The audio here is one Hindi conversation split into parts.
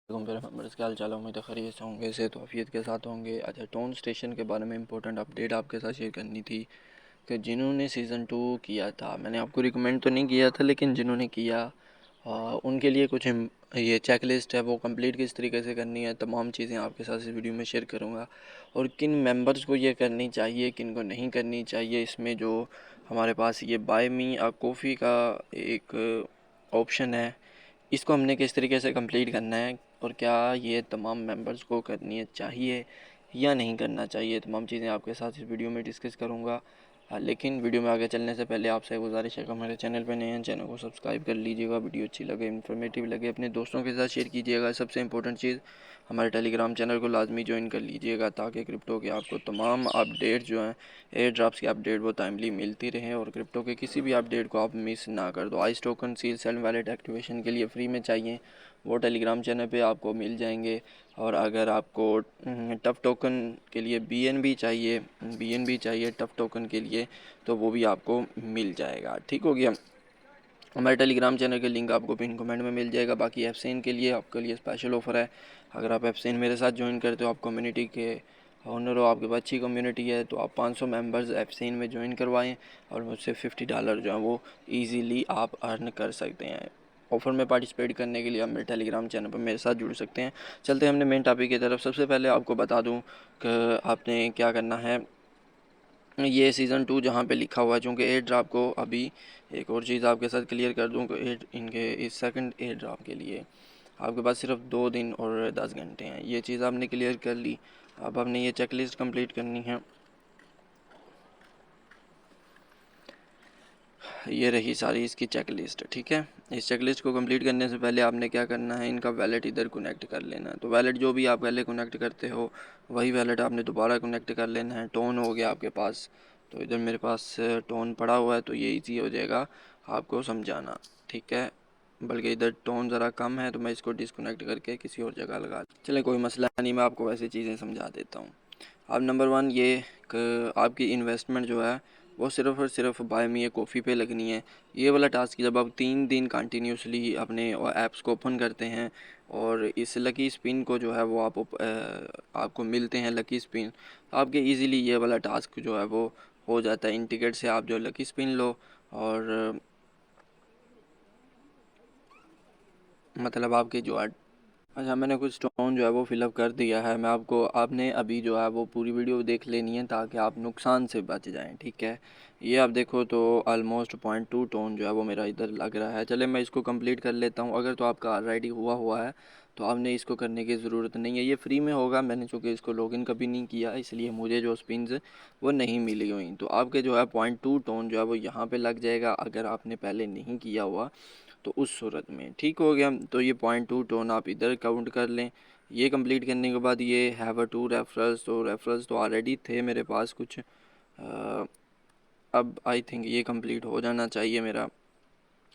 मेरे मेंबर्स क्या हाल चाल है। उम्मीद है खैरियत से होंगे, से तो आफियत के साथ होंगे। अच्छा, टोन स्टेशन के बारे में इंपॉर्टेंट अपडेट आपके साथ शेयर करनी थी कि जिन्होंने सीज़न 2 किया था, मैंने आपको रिकमेंड तो नहीं किया था, लेकिन जिन्होंने किया उनके लिए कुछ ये चेकलिस्ट है, वो कंप्लीट किस तरीके से करनी है, तमाम चीज़ें आपके साथ इस वीडियो में शेयर करूँगा। और किन मेंबर्स को ये करनी चाहिए, किन को नहीं करनी चाहिए। इसमें जो हमारे पास ये बाय मी अ कॉफ़ी का एक ऑप्शन है, इसको हमने किस तरीके से कंप्लीट करना है और क्या ये तमाम मेंबर्स को करनी चाहिए या नहीं करना चाहिए, तमाम चीज़ें आपके साथ इस वीडियो में डिस्कस करूँगा। लेकिन वीडियो में आगे चलने से पहले आपसे एक गुजारिश है कि हमारे चैनल पर नए हैं, चैनल को सब्सक्राइब कर लीजिएगा। वीडियो अच्छी लगे, इन्फॉर्मेटिव लगे, अपने दोस्तों के साथ शेयर कीजिएगा। सबसे इंपॉर्टेंट चीज़, हमारे टेलीग्राम चैनल को लाजमी ज्वाइन कर लीजिएगा ताकि क्रिप्टो के आपको तमाम अपडेट जो हैं, एयर ड्रॉप्स की अपडेट वो टाइमली मिलती रहें और क्रिप्टो के किसी भी अपडेट को आप मिस ना कर दो। Ice token seal sale wallet activation के लिए फ्री में चाहिए, वो टेलीग्राम चैनल पे आपको मिल जाएंगे। और अगर आपको टफ टोकन के लिए बीएनबी चाहिए टफ टोकन के लिए, तो वो भी आपको मिल जाएगा। ठीक हो गया। हमारे टेलीग्राम चैनल के लिंक आपको पिन कमेंट में मिल जाएगा। बाकी एफसेन के लिए आपके लिए स्पेशल ऑफ़र है। अगर आप एफसेन मेरे साथ ज्वाइन करते हो, आप कम्युनिटी के ओनर हो, आपके पास अच्छी कम्युनिटी है, तो आप 500 मेंबर्स एफसेन में ज्वाइन करवाएं और मुझसे $50 जो है वो ईजीली आप अर्न कर सकते हैं। ऑफ़र में पार्टिसिपेट करने के लिए आप मेरे टेलीग्राम चैनल पर मेरे साथ जुड़ सकते हैं। चलते हैं हमने मेन टॉपिक की तरफ। सबसे पहले आपको बता दूं कि आपने क्या करना है। ये सीज़न 2 जहाँ पे लिखा हुआ है, चूँकि एयर ड्रॉप को अभी एक और चीज़ आपके साथ क्लियर कर दूँ कि इनके इस सेकंड एयर ड्रॉप के लिए आपके पास सिर्फ 2 दिन और 10 घंटे हैं। ये चीज़ आपने क्लियर कर ली। अब आपने ये चेकलिस्ट कंप्लीट करनी है। ये रही सारी इसकी चेकलिस्ट, ठीक है। इस चेकलिस्ट को कंप्लीट करने से पहले आपने क्या करना है, इनका वैलेट इधर कनेक्ट कर लेना है। तो वैलेट जो भी आप पहले कनेक्ट करते हो वही वैलेट आपने दोबारा कनेक्ट कर लेना है। टोन हो गया आपके पास, तो इधर मेरे पास टोन पड़ा हुआ है, तो ये ईजी हो जाएगा आपको समझाना, ठीक है। बल्कि इधर टोन ज़रा कम है, तो मैं इसको डिसकनेक्ट करके किसी और जगह लगा, चले कोई मसला नहीं, मैं आपको वैसे चीज़ें समझा देता हूँ। अब नंबर 1 ये कि आपकी इन्वेस्टमेंट जो है वो सिर्फ़ और सिर्फ बाय मी ए कॉफ़ी पे लगनी है। ये वाला टास्क जब आप 3 दिन कंटिन्यूसली अपने ऐप्स को ओपन करते हैं और इस लकी स्पिन को जो है वो आपको मिलते हैं लकी स्पिन, आपके इजीली ये वाला टास्क जो है वो हो जाता है। इन टिकट से आप जो लकी स्पिन लो और मतलब आपके जो अच्छा, मैंने कुछ स्टोन जो है वो फिलअप कर दिया है। मैं आपने अभी जो है वो पूरी वीडियो देख लेनी है ताकि आप नुकसान से बच जाएं, ठीक है। ये आप देखो तो ऑलमोस्ट 0.2 टोन जो है वो मेरा इधर लग रहा है। चले मैं इसको कंप्लीट कर लेता हूँ। अगर तो आपका ऑलरेडी हुआ है तो आपने इसको करने की ज़रूरत नहीं है, ये फ्री में होगा। मैंने चूँकि इसको लॉगिन कभी नहीं किया, इसलिए मुझे जो स्पिन्स वो नहीं मिली हुई। तो आपके जो है 0.2 टोन जो है वो यहाँ पर लग जाएगा अगर आपने पहले नहीं किया हुआ, तो उस सूरत में ठीक हो गया। तो ये 0.2 टोन आप इधर काउंट कर लें। ये कंप्लीट करने के बाद ये हैव अ 2 रेफरल्स, तो रेफरल्स तो ऑलरेडी थे मेरे पास कुछ। अब आई थिंक ये कंप्लीट हो जाना चाहिए मेरा।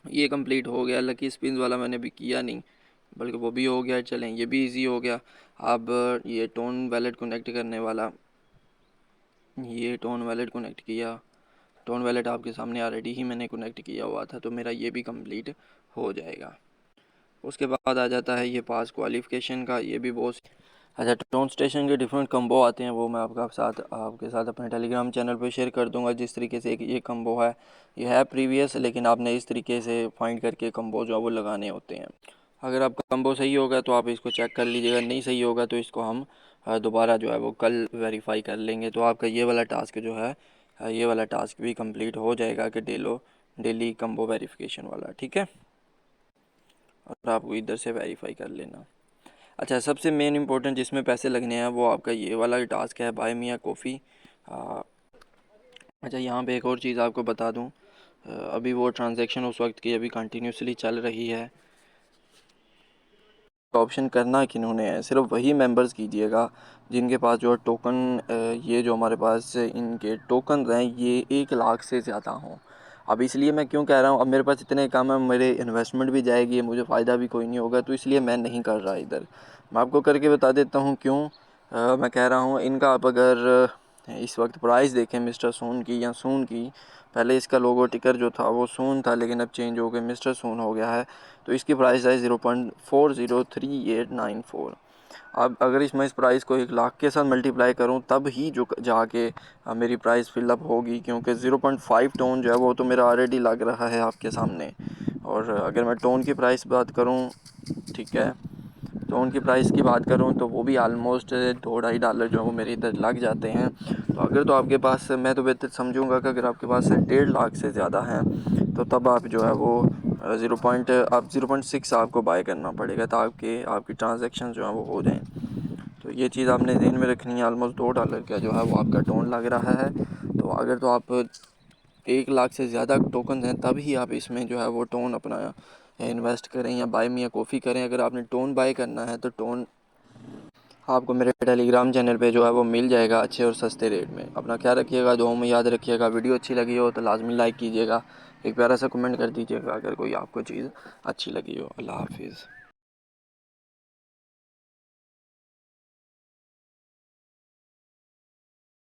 ये कंप्लीट हो गया। लकी स्पिन वाला मैंने भी किया नहीं, बल्कि वो भी हो गया। चलें, ये भी इजी हो गया। अब ये टोन वैलेट कनेक्ट करने वाला, ये टोन वैलेट कनेक्ट किया। टोन वैलेट आपके सामने ऑलरेडी ही मैंने कनेक्ट किया हुआ था, तो मेरा ये भी कंप्लीट हो जाएगा। उसके बाद आ जाता है ये पास क्वालिफ़िकेशन का। ये भी बहुत अच्छा, टोन स्टेशन के डिफरेंट कम्बो आते हैं, वो मैं आपके साथ अपने टेलीग्राम चैनल पे शेयर कर दूंगा। जिस तरीके से एक ये कम्बो है, ये है प्रीवियस, लेकिन आपने इस तरीके से फाइंड करके कम्बो जो है वो लगाने होते हैं। अगर आपका कम्बो सही होगा तो आप इसको चेक कर लीजिएगा, नहीं सही होगा तो इसको हम दोबारा जो है वो कल वेरीफाई कर लेंगे। तो आपका ये वाला टास्क जो है, ये वाला टास्क भी कंप्लीट हो जाएगा कि डेली कम्बो वेरिफिकेशन वाला, ठीक है। और आपको इधर से वेरीफाई कर लेना। अच्छा, सबसे मेन इंपॉर्टेंट जिसमें पैसे लगने हैं वो आपका ये वाला टास्क है, बाय मी अ कॉफ़ी। अच्छा, यहाँ पे एक और चीज़ आपको बता दूँ, अभी वो ट्रांजैक्शन उस वक्त की अभी कंटिन्यूसली चल रही है। ऑप्शन करना किन्होंने है, सिर्फ वही मेंबर्स कीजिएगा जिनके पास जो है टोकन, ये जो हमारे पास इनके टोकन हैं ये 1 लाख से ज़्यादा हों। अब इसलिए मैं क्यों कह रहा हूँ, अब मेरे पास इतने कम है, मेरे इन्वेस्टमेंट भी जाएगी, मुझे फ़ायदा भी कोई नहीं होगा, तो इसलिए मैं नहीं कर रहा इधर। मैं आपको करके बता देता हूँ क्यों मैं कह रहा हूँ। इनका आप अगर इस वक्त प्राइस देखें मिस्टर सून की या सून की, पहले इसका लोगो टिकर जो था वो सून था, लेकिन अब चेंज हो गया मिस्टर सून हो गया है। तो इसकी प्राइस है 0.403894। अब अगर इसमें इस प्राइस को 1 लाख के साथ मल्टीप्लाई करूं तब ही जो जाके मेरी प्राइस फिलअप होगी, क्योंकि 0.5 टोन जो है वो तो मेरा ऑलरेडी लग रहा है आपके सामने। और अगर मैं टोन की प्राइस बात करूं, ठीक है, तो उनकी प्राइस की बात करूं तो वो भी आलमोस्ट $2-2.5 जो है वो मेरे इधर लग जाते हैं। तो अगर तो आपके पास, मैं तो बेहतर समझूंगा कि अगर आपके पास 1.5 लाख से ज़्यादा हैं तो तब आप जो है वो 0.6 आपको बाय करना पड़ेगा ताकि आपकी ट्रांजैक्शन जो है वो हो जाएं। तो ये चीज़ आपने ध्यान में रखनी है। ऑलमोस्ट $2 का जो है वो आपका टोन लग रहा है। तो अगर तो आप 1 लाख से ज़्यादा टोकन हैं तब ही आप इसमें जो है वो टोन अपना इन्वेस्ट करें या बाय मी या कॉफ़ी करें। अगर आपने टोन बाय करना है तो टोन आपको मेरे टेलीग्राम चैनल पे जो है वो मिल जाएगा अच्छे और सस्ते रेट में। अपना ख्याल रखिएगा, दुआओं में याद रखिएगा। वीडियो अच्छी लगी हो तो लाजमी लाइक कीजिएगा, एक प्यारा सा कमेंट कर दीजिएगा अगर कोई आपको चीज़ अच्छी लगी हो। अल्लाह हाफिज़।